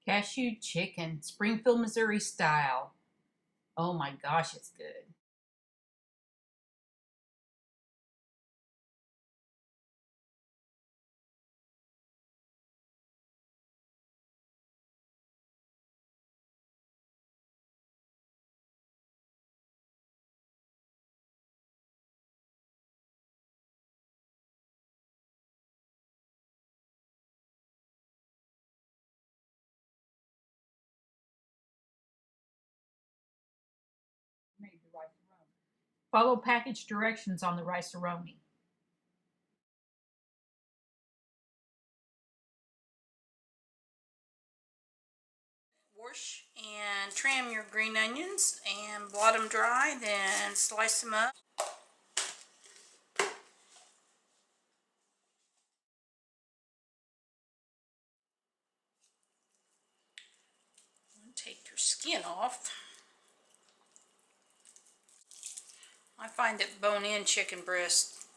Cashew chicken, Springfield, Missouri style. Oh my gosh, it's good. Follow package directions on the rice-a-roni. Wash and trim your green onions and blot them dry, then slice them up. Take your skin off. I find that bone-in chicken breast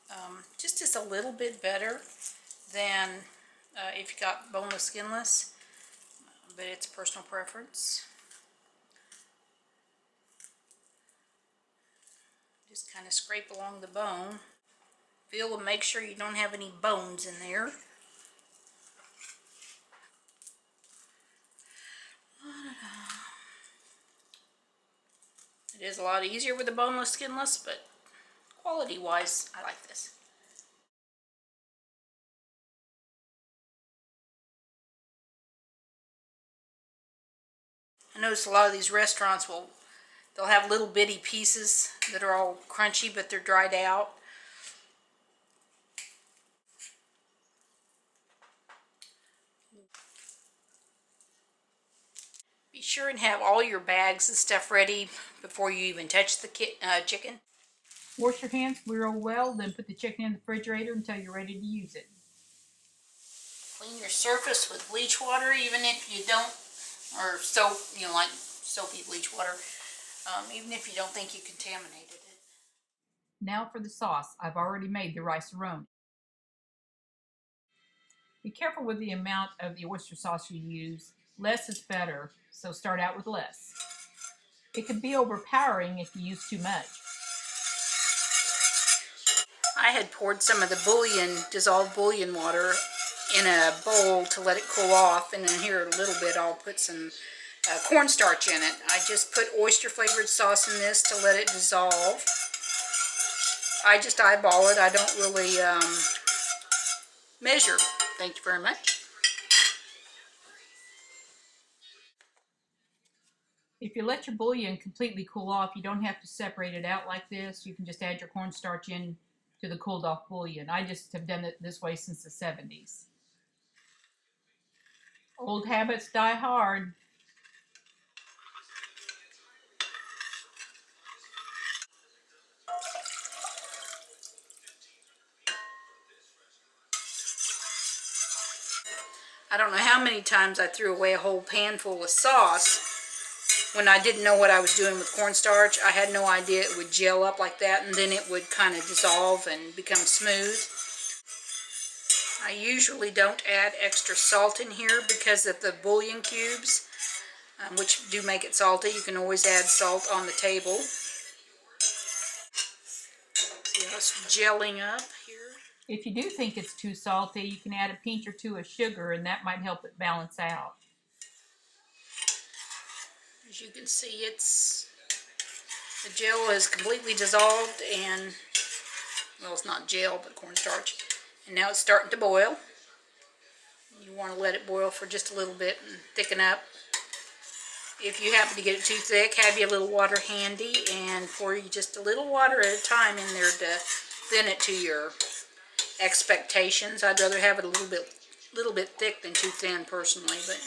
just is a little bit better than if you got boneless, skinless, but it's personal preference. Just kind of scrape along the bone. Feel and make sure you don't have any bones in there. It is a lot easier with the boneless, skinless, but quality-wise, I like this. I notice a lot of these restaurants they'll have little bitty pieces that are all crunchy, but they're dried out. Be sure and have all your bags and stuff ready before you even touch the chicken. Wash your hands real well, then put the chicken in the refrigerator until you're ready to use it. Clean your surface with bleach water, even if you don't, or soap, like soapy bleach water, even if you don't think you contaminated it. Now for the sauce. I've already made the rice-a-roni. Be careful with the amount of the oyster sauce you use. Less is better, so start out with less. It can be overpowering if you use too much. I had poured some of the dissolved bouillon water in a bowl to let it cool off, and then here a little bit I'll put some cornstarch in it. I just put oyster flavored sauce in this to let it dissolve. I just eyeball it. I don't really measure. Thank you very much. If you let your bouillon completely cool off, you don't have to separate it out like this. You can just add your cornstarch in to the cooled off bouillon. I just have done it this way since the 70s. Old habits die hard. I don't know how many times I threw away a whole pan full of sauce when I didn't know what I was doing with cornstarch. I had no idea it would gel up like that, and then it would kind of dissolve and become smooth. I usually don't add extra salt in here because of the bouillon cubes, which do make it salty. You can always add salt on the table. See how it's gelling up here? If you do think it's too salty, you can add a pinch or two of sugar, and that might help it balance out. As you can see, the gel is completely dissolved, and, well, it's not gel, but cornstarch. And now it's starting to boil. You want to let it boil for just a little bit and thicken up. If you happen to get it too thick, have you a little water handy and pour you just a little water at a time in there to thin it to your expectations. I'd rather have it a little bit thick than too thin personally, but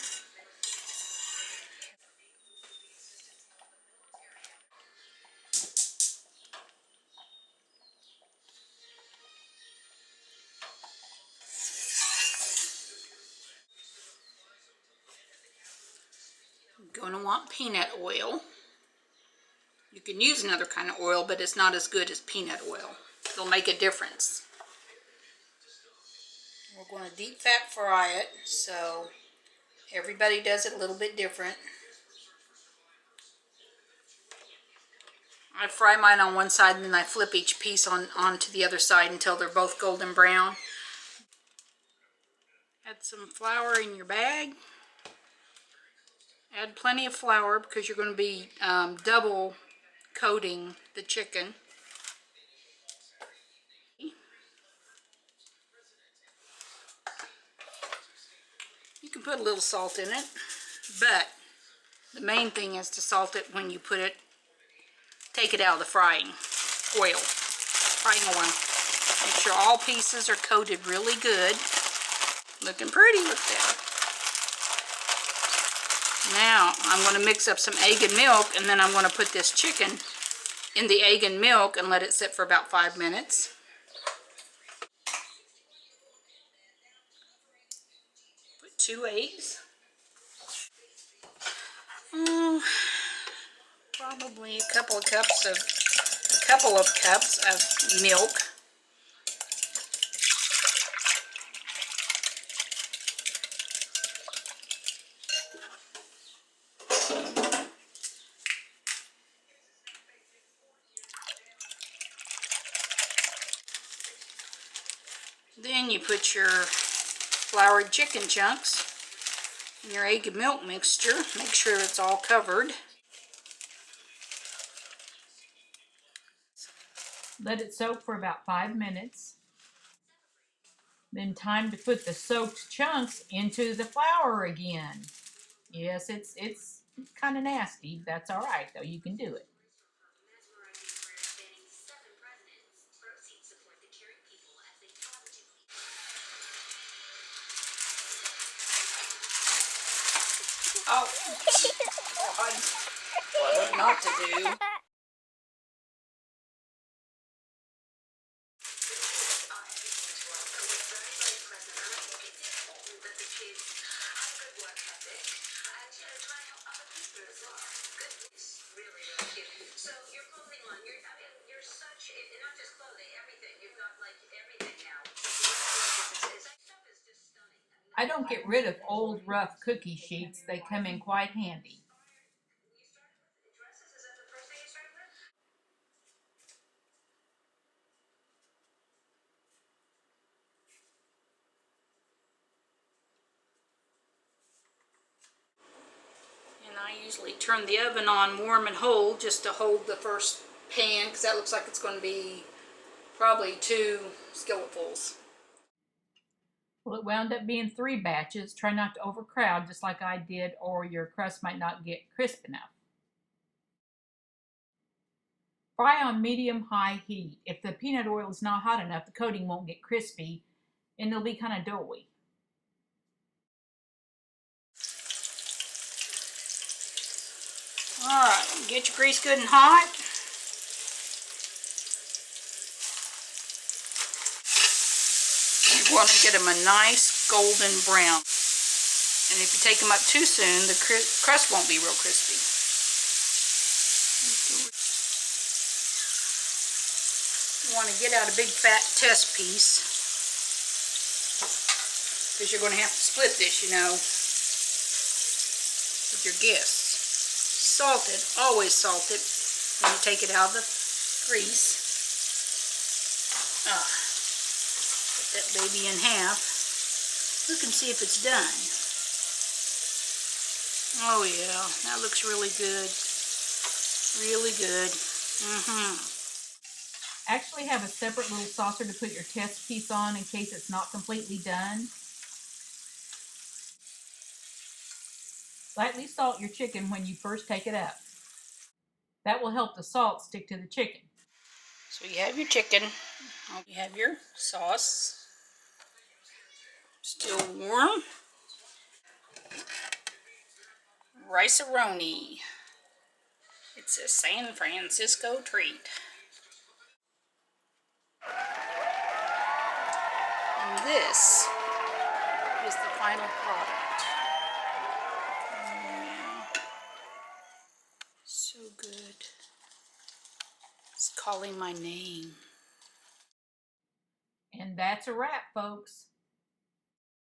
you're going to want peanut oil. You can use another kind of oil, but it's not as good as peanut oil. It'll make a difference. We're going to deep fat fry it, so Everybody does it a little bit different. I fry mine on one side and then I flip each piece onto the other side until they're both golden brown. Add some flour in your bag. Add plenty of flour because you're going to be double coating the chicken. You can put a little salt in it, but the main thing is to salt it when you put it, take it out of the frying oil. Make sure all pieces are coated really good. Looking pretty, look there. Now I'm going to mix up some egg and milk, and then I'm going to put this chicken in the egg and milk and let it sit for about 5 minutes. Put 2 eggs. Probably a couple of cups of milk. Then you put your floured chicken chunks in your egg and milk mixture. Make sure it's all covered. Let it soak for about 5 minutes. Then time to put the soaked chunks into the flour again. Yes, it's kind of nasty. That's all right, though. You can do it. Oh, what not to do. So your clothing line, you're such, not just clothing, everything. You've got like everything now. Stuff is just stunning. I don't get rid of old rough cookie sheets. They come in quite handy. And I usually turn the oven on warm and hold just to hold the first pan, because that looks like it's going to be probably 2 skilletfuls. Well, it wound up being 3 batches. Try not to overcrowd just like I did, or your crust might not get crisp enough. Fry on medium-high heat. If the peanut oil is not hot enough, the coating won't get crispy and it'll be kind of doughy. Alright, get your grease good and hot. You want to get them a nice golden brown. And if you take them up too soon, the crust won't be real crispy. You want to get out a big fat test piece, because you're going to have to split this, you know, with your guests. Salt it, always salt it when you take it out of the grease. Cut that baby in half. Look and see if it's done. Oh yeah, that looks really good. Really good. Actually have a separate little saucer to put your test piece on in case it's not completely done. Lightly salt your chicken when you first take it up. That will help the salt stick to the chicken. So you have your chicken. You have your sauce. Still warm. Rice-a-roni. It's a San Francisco treat. And this is the final product. So good. It's calling my name. And that's a wrap, folks.